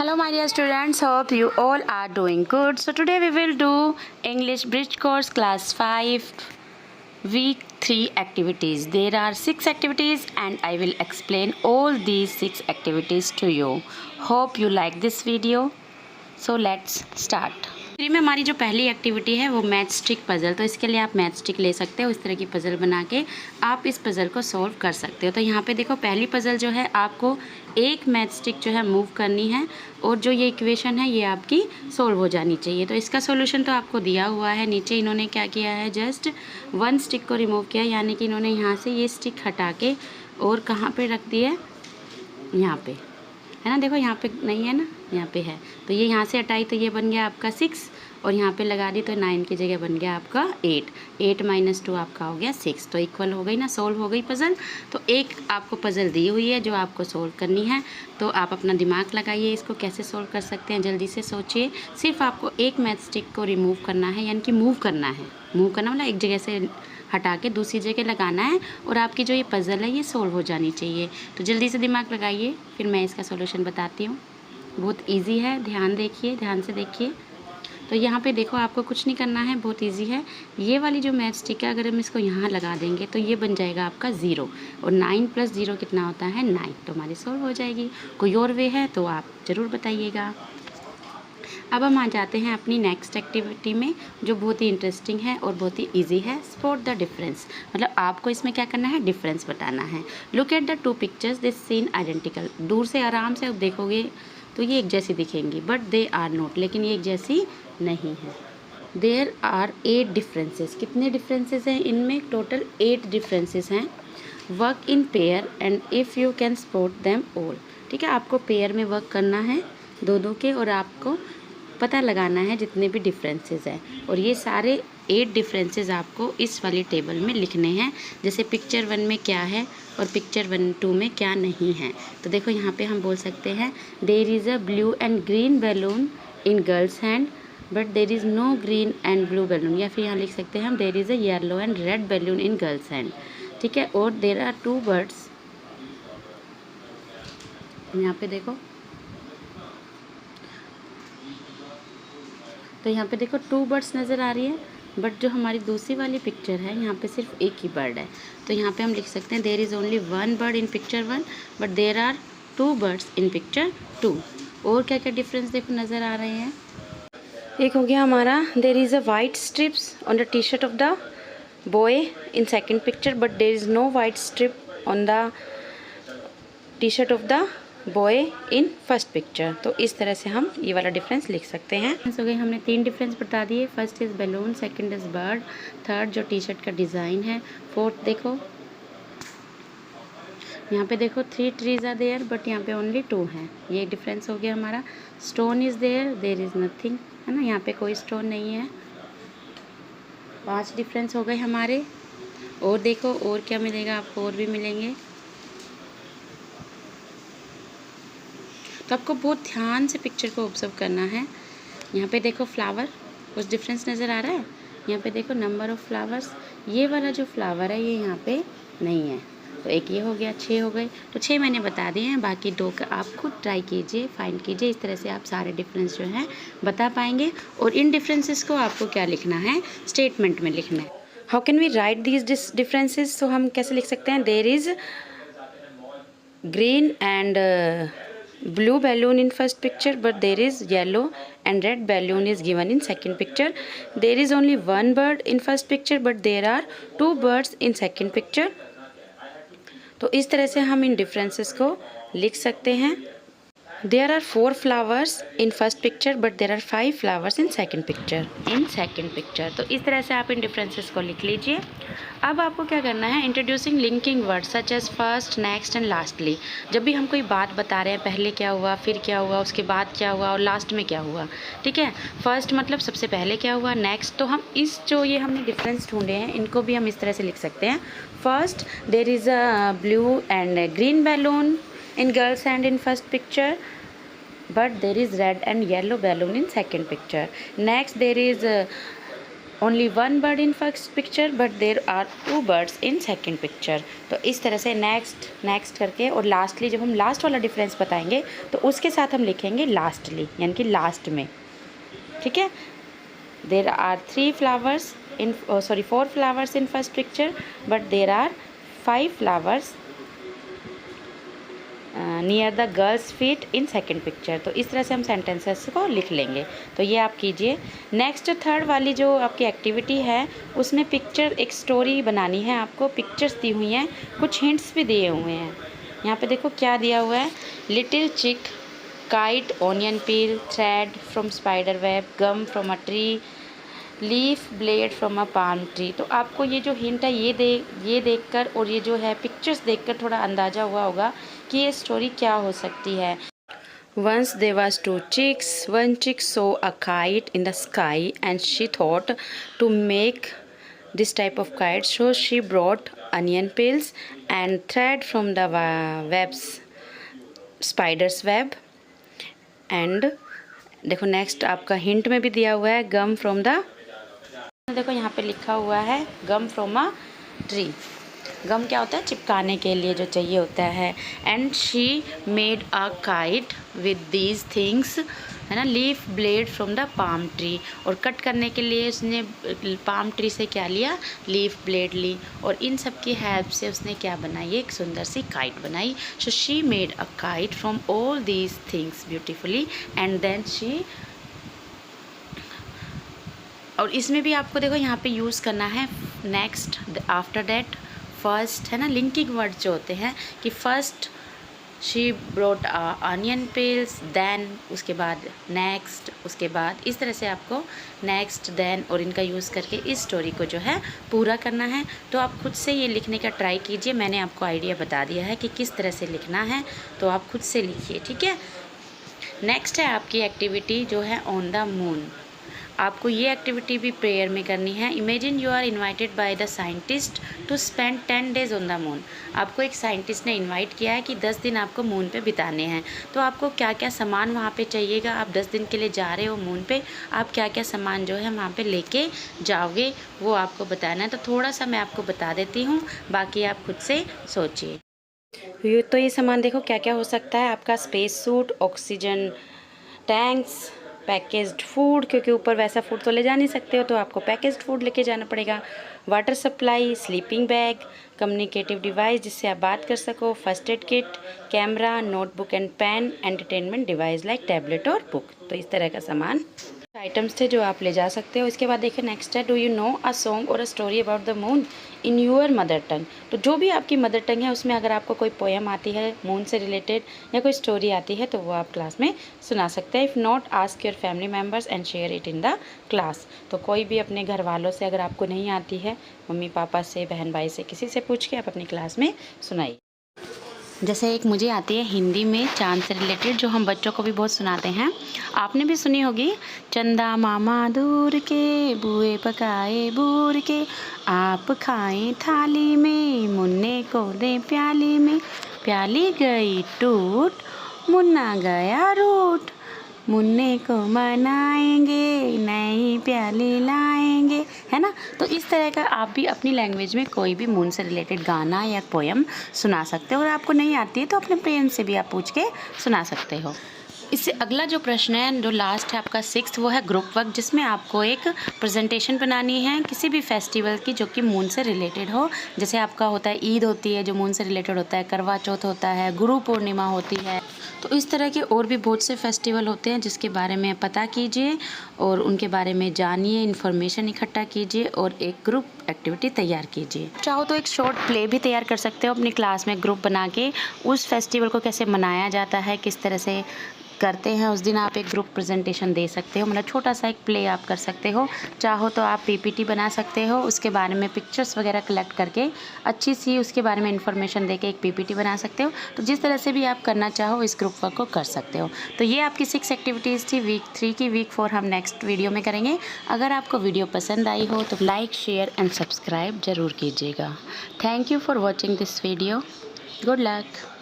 Hello my dear students, hope you all are doing good. So today we will do English Bridge Course Class 5 Week 3 activities. There are 6 activities and I will explain all these 6 activities to you. Hope you like this video. So let's start. 3 में हमारी जो पहली activity है वो math stick puzzle. तो इसके लिए आप मैथ स्टिक ले सकते हो। इस तरह की पज़ल बना के आप इस पज़ल को सॉल्व कर सकते हो। तो यहाँ पे देखो पहली पज़ल जो है आपको एक मैथ स्टिक जो है मूव करनी है और जो ये इक्वेशन है ये आपकी सॉल्व हो जानी चाहिए। तो इसका सॉल्यूशन तो आपको दिया हुआ है। नीचे इन्होंने क्या किया है, जस्ट 1 स्टिक को रिमूव किया, यानी कि इन्होंने यहाँ से ये स्टिक हटा के और कहाँ पर रख दी है, यहाँ पे है ना। देखो यहाँ पे नहीं है ना, यहाँ पे है। तो ये यहाँ से हटाई तो ये बन गया आपका 6 और यहाँ पे लगा दी तो 9 की जगह बन गया आपका 8। 8 - 2 आपका हो गया 6। तो इक्वल हो गई ना, सोल्व हो गई पज़ल। तो एक आपको पज़ल दी हुई है जो आपको सोल्व करनी है। तो आप अपना दिमाग लगाइए, इसको कैसे सोल्व कर सकते हैं जल्दी से सोचिए। सिर्फ आपको एक मैथ स्टिक को रिमूव करना है, यानी कि मूव करना है। मूव करना मतलब एक जगह से हटा के दूसरी जगह लगाना है और आपकी जो ये पज़ल है ये सोल्व हो जानी चाहिए। तो जल्दी से दिमाग लगाइए, फिर मैं इसका सॉल्यूशन बताती हूँ। बहुत इजी है, ध्यान देखिए, ध्यान से देखिए। तो यहाँ पे देखो आपको कुछ नहीं करना है, बहुत इजी है। ये वाली जो मैथ स्टिक है अगर हम इसको यहाँ लगा देंगे तो ये बन जाएगा आपका 0 और 9 + 0 कितना होता है 9। तो हमारी सोल्व हो जाएगी। कोई और वे है तो आप ज़रूर बताइएगा। अब हम आ जाते हैं अपनी नेक्स्ट एक्टिविटी में जो बहुत ही इंटरेस्टिंग है और बहुत ही इजी है। स्पॉट द डिफरेंस, मतलब आपको इसमें क्या करना है, डिफरेंस बताना है। Look at the 2 pictures, this scene identical. दूर से आराम से आप देखोगे तो ये एक जैसी दिखेंगी, बट दे आर नॉट, लेकिन ये एक जैसी नहीं है। There are 8 differences. कितने डिफरेंसेस हैं इनमें? टोटल 8 डिफरेंसेस हैं। Work in pair and if you can spot them all. ठीक है, आपको पेयर में वर्क करना है दो के और आपको पता लगाना है जितने भी डिफरेंसेस हैं। और ये सारे 8 डिफरेंसेस आपको इस वाली टेबल में लिखने हैं। जैसे पिक्चर 1 में क्या है और पिक्चर 2 में क्या नहीं है। तो देखो यहाँ पे हम बोल सकते हैं there is a blue and green balloon in girls hand but there is no green and blue balloon. या फिर यहाँ लिख सकते हैं हम there is a yellow and red balloon in girls hand. ठीक है, और देयर आर 2 बर्ड्स। यहाँ पे देखो, तो यहाँ पे देखो 2 बर्ड्स नज़र आ रही है, बट जो हमारी दूसरी वाली पिक्चर है यहाँ पे सिर्फ एक ही बर्ड है। तो यहाँ पे हम लिख सकते हैं there is only 1 bird in picture 1 but there are 2 birds in picture 2। और क्या क्या डिफरेंस देखो नज़र आ रहे हैं। एक हो गया हमारा there is a white stripes on the T shirt of the boy in second picture but there is no white stripe on the T shirt of the boy in first picture. तो इस तरह से हम ये वाला difference लिख सकते हैं। हो गए, हमने 3 डिफरेंस बता दिए। First is balloon, second is bird, third जो टी शर्ट का डिज़ाइन है, फोर्थ देखो यहाँ पे देखो 3 ट्रीज आर देयर बट यहाँ पे ओनली 2 हैं। ये डिफरेंस हो गया हमारा। Stone is there, there is nothing, है ना, यहाँ पे कोई स्टोन नहीं है। 5 डिफरेंस हो गए हमारे। और देखो और क्या मिलेगा आपको, और भी मिलेंगे। तो आपको बहुत ध्यान से पिक्चर को ऑब्जर्व करना है। यहाँ पे देखो फ्लावर, कुछ डिफरेंस नज़र आ रहा है। यहाँ पे देखो नंबर ऑफ़ फ्लावर्स, ये वाला जो फ्लावर है ये यहाँ पे नहीं है। तो एक ये हो गया, 6 हो गए। तो 6 मैंने बता दिए हैं, बाकी 2 का आप खुद ट्राई कीजिए, फाइंड कीजिए। इस तरह से आप सारे डिफरेंस जो हैं बता पाएंगे। और इन डिफरेंसेस को आपको क्या लिखना है, स्टेटमेंट में लिखना है। How can we write these differences? तो हम कैसे लिख सकते हैं, there is green and blue balloon in first picture but there is yellow and red balloon is given in second picture. There is only 1 bird in first picture but there are 2 birds in second picture. तो इस तरह से हम इन differences को लिख सकते हैं। There are 4 flowers in first picture but there are 5 flowers in second picture. तो इस तरह से आप इन डिफरेंसेस को लिख लीजिए। अब आपको क्या करना है, introducing linking word such as first, next and lastly. जब भी हम कोई बात बता रहे हैं, पहले क्या हुआ, फिर क्या हुआ, उसके बाद क्या हुआ और लास्ट में क्या हुआ। ठीक है, फर्स्ट मतलब सबसे पहले क्या हुआ, नेक्स्ट। तो हम इस जो ये हमने डिफरेंस ढूंढे हैं इनको भी हम इस तरह से लिख सकते हैं। First, there is a blue and green balloon in girls hand in first picture but there is red and yellow balloon in second picture. Next there is only one bird in first picture but there are 2 birds in second picture. तो इस तरह से next करके और lastly जब हम last वाला difference बताएंगे तो उसके साथ हम लिखेंगे लास्टली, यानी कि लास्ट में। ठीक है। There are 4 flowers in first picture but there are 5 flowers near the girls feet in second picture. तो इस तरह से हम सेंटेंसेस को लिख लेंगे। तो ये आप कीजिए। नेक्स्ट थर्ड वाली जो आपकी एक्टिविटी है उसमें पिक्चर एक स्टोरी बनानी है आपको। पिक्चर्स दी हुई हैं, कुछ हिंट्स भी दिए हुए हैं। यहाँ पे देखो क्या दिया हुआ है, little chick, kite, onion peel, thread from spider web, gum from a tree, leaf blade from a palm tree. तो आपको ये जो हिंट है ये देखकर और ये जो है पिक्चर्स देखकर थोड़ा अंदाज़ा हुआ होगा कि ये स्टोरी क्या हो सकती है। Once there was 2 chicks. One chick saw a kite in the sky and she thought to make this type of kite. So she brought onion peels and thread from the spider's web. And देखो next आपका hint में भी दिया हुआ है गम from the, देखो यहाँ पे लिखा हुआ है गम फ्रॉम अ ट्री। गम क्या होता है, चिपकाने के लिए जो चाहिए होता है। And she made a kite with these things, है ना, leaf blade from the palm tree. और कट करने के लिए उसने पाम ट्री से क्या लिया, लीफ ब्लेड ली। और इन सब की हेल्प से उसने क्या बनाई, एक सुंदर सी काइट बनाई। So she made a kite from all these things beautifully and then she. और इसमें भी आपको देखो यहाँ पे यूज़ करना है नेक्स्ट, आफ्टर दैट, फर्स्ट, है ना, लिंकिंग वर्ड जो होते हैं कि first she brought onion peels, then उसके बाद नेक्स्ट, उसके बाद इस तरह से आपको नेक्स्ट, देन और इनका यूज़ करके इस स्टोरी को जो है पूरा करना है। तो आप खुद से ये लिखने का ट्राई कीजिए। मैंने आपको आइडिया बता दिया है कि किस तरह से लिखना है, तो आप खुद से लिखिए। ठीक है। नेक्स्ट है आपकी एक्टिविटी जो है ऑन द मून। आपको ये एक्टिविटी भी प्रेयर में करनी है। Imagine you are invited by the scientist to spend 10 days on the moon. आपको एक साइंटिस्ट ने इनवाइट किया है कि 10 दिन आपको मून पे बिताने हैं। तो आपको क्या क्या सामान वहाँ पे चाहिएगा, आप 10 दिन के लिए जा रहे हो मून पे, आप क्या क्या सामान जो है वहाँ पे लेके जाओगे वो आपको बताना है। तो थोड़ा सा मैं आपको बता देती हूँ, बाकी आप खुद से सोचिए। तो ये सामान देखो क्या क्या हो सकता है आपका, space suit, oxygen tanks, packaged food, क्योंकि ऊपर वैसा फूड तो ले जा नहीं सकते हो तो आपको पैकेज्ड फूड लेके जाना पड़ेगा, water supply, sleeping bag, communicative device जिससे आप बात कर सको, first aid kit, camera, notebook and pen, entertainment device like tablet और बुक। तो इस तरह का सामान आइटम्स थे जो आप ले जा सकते हो। इसके बाद देखिए नेक्स्ट है, do you know a song और a story about the moon in your mother tongue. तो जो भी आपकी मदर टंग है उसमें अगर आपको कोई पोएम आती है मून से रिलेटेड या कोई स्टोरी आती है तो वो आप क्लास में सुना सकते हैं। If not, ask your family members and share it in the class. तो कोई भी अपने घर वालों से अगर आपको नहीं आती है, मम्मी पापा से, बहन भाई से, किसी से पूछ के आप अपनी क्लास में सुनाइए। जैसे एक मुझे आती है हिंदी में चांद से रिलेटेड, जो हम बच्चों को भी बहुत सुनाते हैं, आपने भी सुनी होगी। चंदा मामा दूर के, बुए पकाए बूर के, आप खाएं थाली में, मुन्ने को दे प्याली में, प्याली गई टूट, मुन्ना गया रूठ, मुन्ने को मनाएंगे, नई प्याली लाएंगे, है ना। तो इस तरह का आप भी अपनी लैंग्वेज में कोई भी मून से रिलेटेड गाना या पोएम सुना सकते हो। और आपको नहीं आती है तो अपने पेरेंट्स से भी आप पूछ के सुना सकते हो। इससे अगला जो प्रश्न है, जो लास्ट है आपका 6th, वो है ग्रुप वर्क, जिसमें आपको एक प्रेजेंटेशन बनानी है किसी भी फेस्टिवल की जो कि मून से रिलेटेड हो। जैसे आपका होता है ईद होती है जो मून से रिलेटेड होता है, करवा चौथ होता है, गुरु पूर्णिमा होती है। तो इस तरह के और भी बहुत से फेस्टिवल होते हैं जिसके बारे में पता कीजिए और उनके बारे में जानिए, इन्फॉर्मेशन इकट्ठा कीजिए और एक ग्रुप एक्टिविटी तैयार कीजिए। चाहो तो एक शॉर्ट प्ले भी तैयार कर सकते हो अपनी क्लास में ग्रुप बना के, उस फेस्टिवल को कैसे मनाया जाता है, किस तरह से करते हैं, उस दिन आप एक ग्रुप प्रेजेंटेशन दे सकते हो। मतलब छोटा सा एक प्ले आप कर सकते हो। चाहो तो आप पीपीटी बना सकते हो, उसके बारे में पिक्चर्स वगैरह कलेक्ट करके अच्छी सी उसके बारे में इन्फॉर्मेशन देके एक पीपीटी बना सकते हो। तो जिस तरह से भी आप करना चाहो इस ग्रुप वर्क को कर सकते हो। तो ये आपकी 6 एक्टिविटीज़ थी वीक 3 की। वीक 4 हम नेक्स्ट वीडियो में करेंगे। अगर आपको वीडियो पसंद आई हो तो लाइक, शेयर एंड सब्सक्राइब ज़रूर कीजिएगा। Thank you for watching this video. Good luck.